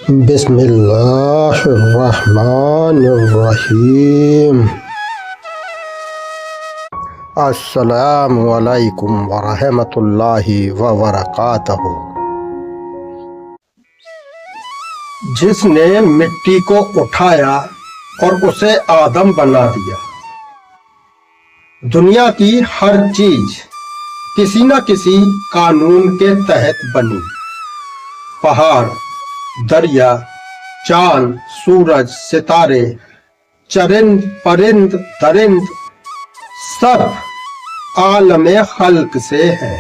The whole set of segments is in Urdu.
بسم اللہ الرحمن الرحیم۔ السلام علیکم ورحمۃ اللہ وبرکاتہ۔ جس نے مٹی کو اٹھایا اور اسے آدم بنا دیا۔ دنیا کی ہر چیز کسی نہ کسی قانون کے تحت بنی۔ پہاڑ، دریا، چاند، سورج، ستارے، چرند، پرند، درند، سب عالم خلق سے ہے۔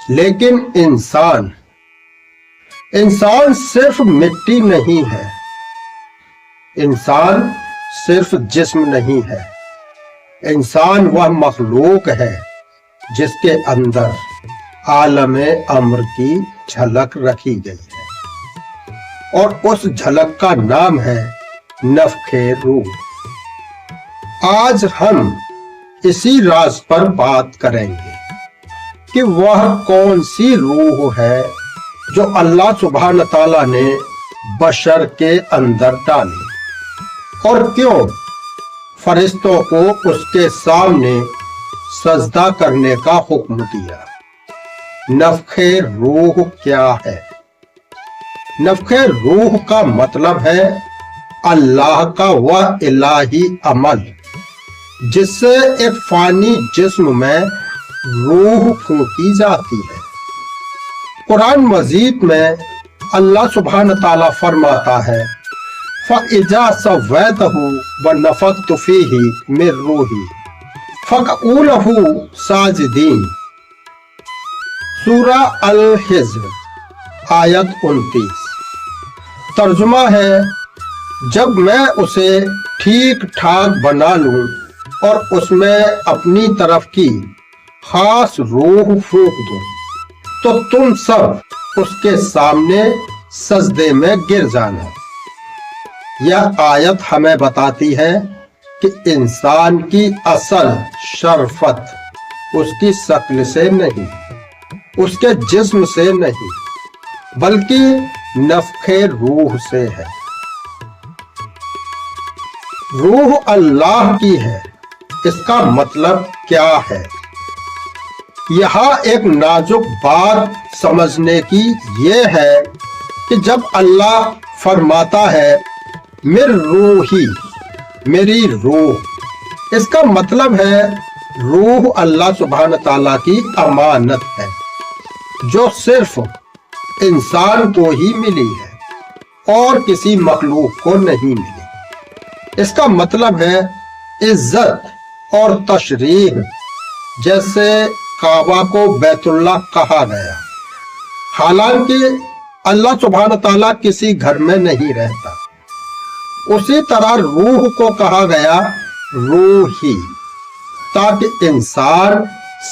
لیکن انسان صرف مٹی نہیں ہے، انسان صرف جسم نہیں ہے، انسان وہ مخلوق ہے جس کے اندر عالم امر کی جھلک رکھی گئی ہے، اور اس جھلک کا نام ہے نفخ روح۔ آج ہم اسی راز پر بات کریں گے کہ وہ کون سی روح ہے جو اللہ سبحانہ تعالیٰ نے بشر کے اندر ڈالی، اور کیوں فرشتوں کو اس کے سامنے سجدہ کرنے کا حکم دیا۔ نفخ روح کیا ہے؟ نفخ روح کا مطلب ہے اللہ کا وہ الہی عمل جس سے ایک فانی جسم میں روح پھونکی جاتی ہے۔ قرآن مجید میں اللہ سبحانہ تعالیٰ فرماتا ہے فَإِذَا سَوَّيْتُهُ وَنَفَخْتُ فِيهِ مِن رُوحِي فَقَعُوا لَهُ سَاجِدِينَ۔ سورہ الحجر آیت 29۔ ترجمہ ہے، جب میں اسے ٹھیک ٹھاک بنا لوں اور اس میں اپنی طرف کی خاص روح پھونک دوں تو تم سب اس کے سامنے سجدے میں گر جانا۔ یہ آیت ہمیں بتاتی ہے کہ انسان کی اصل شرفت اس کی شکل سے نہیں، اس کے جسم سے نہیں، بلکہ نفخ روح سے ہے۔ روح اللہ کی ہے، اس کا مطلب کیا ہے؟ یہاں ایک نازک بات سمجھنے کی یہ ہے کہ جب اللہ فرماتا ہے مِن روحی، میری روح، اس کا مطلب ہے روح اللہ سبحانہ تعالیٰ کی امانت ہے جو صرف انسان کو ہی ملی ہے اور کسی مخلوق کو نہیں ملی۔ اس کا مطلب ہے عزت اور تشریف، جیسے کعبہ کو بیت اللہ کہا گیا، حالانکہ اللہ سبحانہ تعالیٰ کسی گھر میں نہیں رہتا۔ اسی طرح روح کو کہا گیا روحی، تاکہ انسان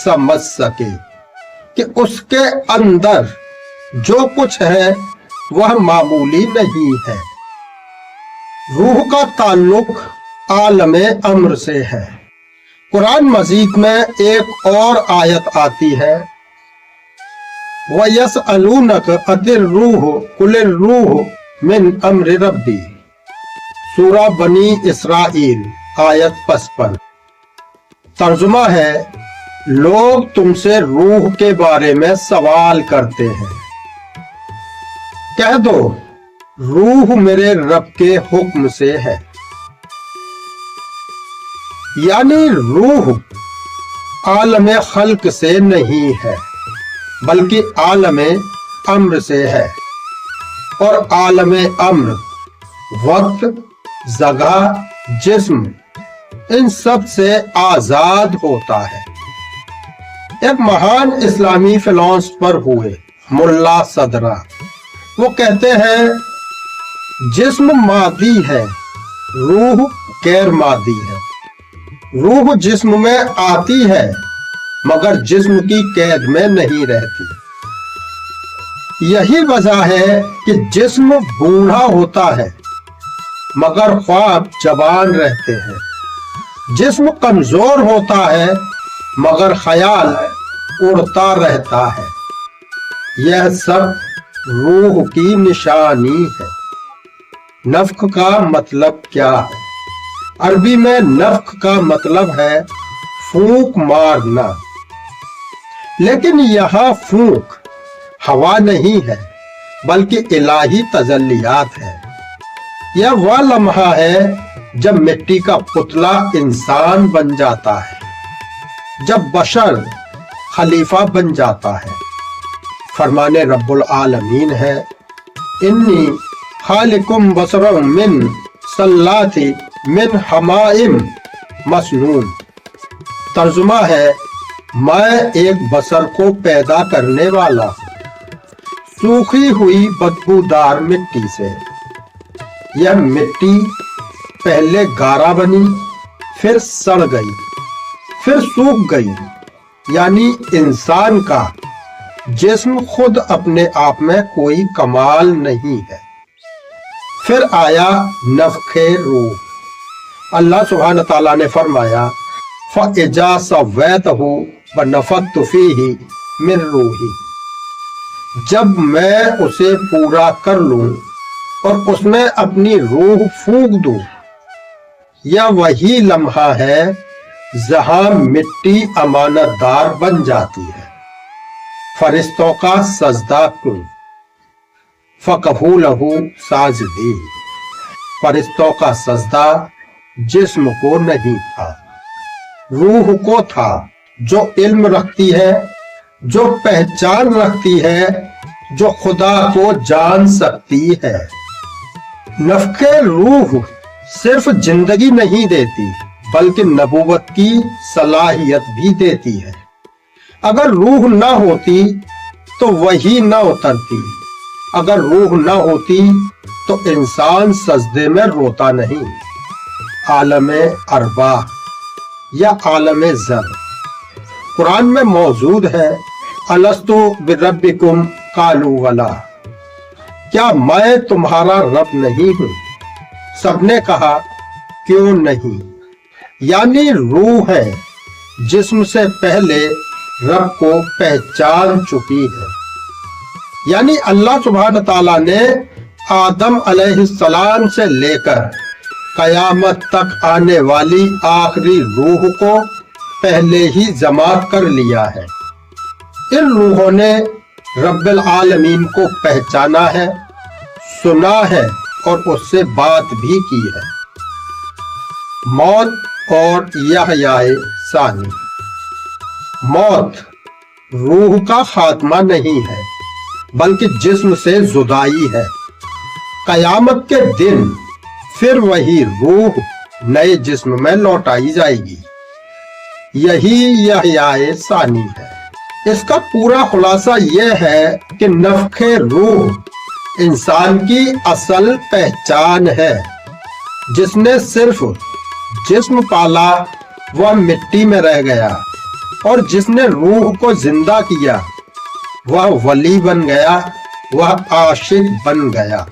سمجھ سکے کہ اس کے اندر جو کچھ ہے وہ معمولی نہیں ہے۔ روح کا تعلق عالم امر سے ہے۔ قرآن مجید میں ایک اور آیت آتی ہے وَيَسْأَلُونَكَ عَنِ الرُّوحِ قُلِ الرُّوحُ مِنْ أَمْرِ رَبِّي۔ سورہ بنی اسرائیل آیت 55۔ ترجمہ ہے، لوگ تم سے روح کے بارے میں سوال کرتے ہیں، کہہ دو روح میرے رب کے حکم سے ہے۔ یعنی روح عالم خلق سے نہیں ہے بلکہ عالم امر سے ہے، اور عالم امر وقت، جگہ، جسم، ان سب سے آزاد ہوتا ہے۔ ایک مہان اسلامی فلسفر ہوئے ملا صدرہ، وہ کہتے ہیں جسم مادی ہے، روح غیر مادی ہے۔ روح جسم میں آتی ہے مگر جسم کی قید میں نہیں رہتی۔ یہی وجہ ہے کہ جسم بوڑھا ہوتا ہے مگر خواب جوان رہتے ہیں، جسم کمزور ہوتا ہے مگر خیال اڑتا رہتا ہے۔ یہ سب روح کی نشانی ہے۔ نفخ کا مطلب کیا ہے؟ عربی میں نفخ کا مطلب ہے پھونک مارنا، لیکن یہاں پھونک ہوا نہیں ہے بلکہ الہی تجلیات ہے۔ یہ وہ لمحہ ہے جب مٹی کا پتلا انسان بن جاتا ہے، جب بشر خلیفہ بن جاتا ہے۔ فرمان رب العالمین ہے انی خالقم بصر من صلات من حمائم مسنون۔ ترجمہ ہے میں ایک بصر کو پیدا کرنے والا ہوں سوکھی ہوئی بدبودار مٹی سے۔ یہ مٹی پہلے گارا بنی، پھر سڑ گئی، پھر سوکھ گئی، یعنی انسان کا جسم خود اپنے آپ میں کوئی کمال نہیں ہے۔ پھر آیا نفخ روح۔ اللہ سبحانہ تعالیٰ نے فرمایا فَإِذَا سَوَّيْتُهُ وَنَفَخْتُ فِيهِ مِن رُوحِي۔ جب میں اسے پورا کر لوں اور اس میں اپنی روح پھونک دوں، یہ وہی لمحہ ہے جہاں مٹی امانت دار بن جاتی ہے۔ فرشتوں کا سجدہ کن فَقَعُوا لَهُ سَاجِدِينَ۔ فرشتوں کا سجدہ جسم کو نہیں تھا، روح کو تھا، جو علم رکھتی ہے، جو پہچان رکھتی ہے، جو خدا کو جان سکتی ہے۔ نفخ روح صرف زندگی نہیں دیتی بلکہ نبوت کی صلاحیت بھی دیتی ہے۔ اگر روح نہ ہوتی تو وحی نہ اترتی، اگر روح نہ ہوتی تو انسان سجدے میں روتا نہیں۔ عالم ارواح یا عالم ذر قرآن میں موجود ہے الستو بربکم قالوا بلی، کیا میں تمہارا رب نہیں ہوں؟ سب نے کہا کیوں نہیں، یعنی روح ہے جسم سے پہلے رب کو پہچان چکی ہے۔ یعنی اللہ سبحانہ تعالیٰ نے آدم علیہ السلام سے لے کر قیامت تک آنے والی آخری روح کو پہلے ہی جمع کر لیا ہے۔ ان روحوں نے رب العالمین کو پہچانا ہے، سنا ہے اور اس سے بات بھی کی ہے۔ موت اور یحییٰ ثانی۔ موت روح کا خاتمہ نہیں ہے بلکہ جسم سے جدائی ہے۔ قیامت کے دن پھر وہی روح نئے جسم میں لوٹائی جائے گی، یہی یحییٰ ثانی ہے۔ اس کا پورا خلاصہ یہ ہے کہ نفخ روح انسان کی اصل پہچان ہے۔ جس نے صرف جسم پالا وہ مٹی میں رہ گیا، اور جس نے روح کو زندہ کیا وہ ولی بن گیا، وہ عاشق بن گیا۔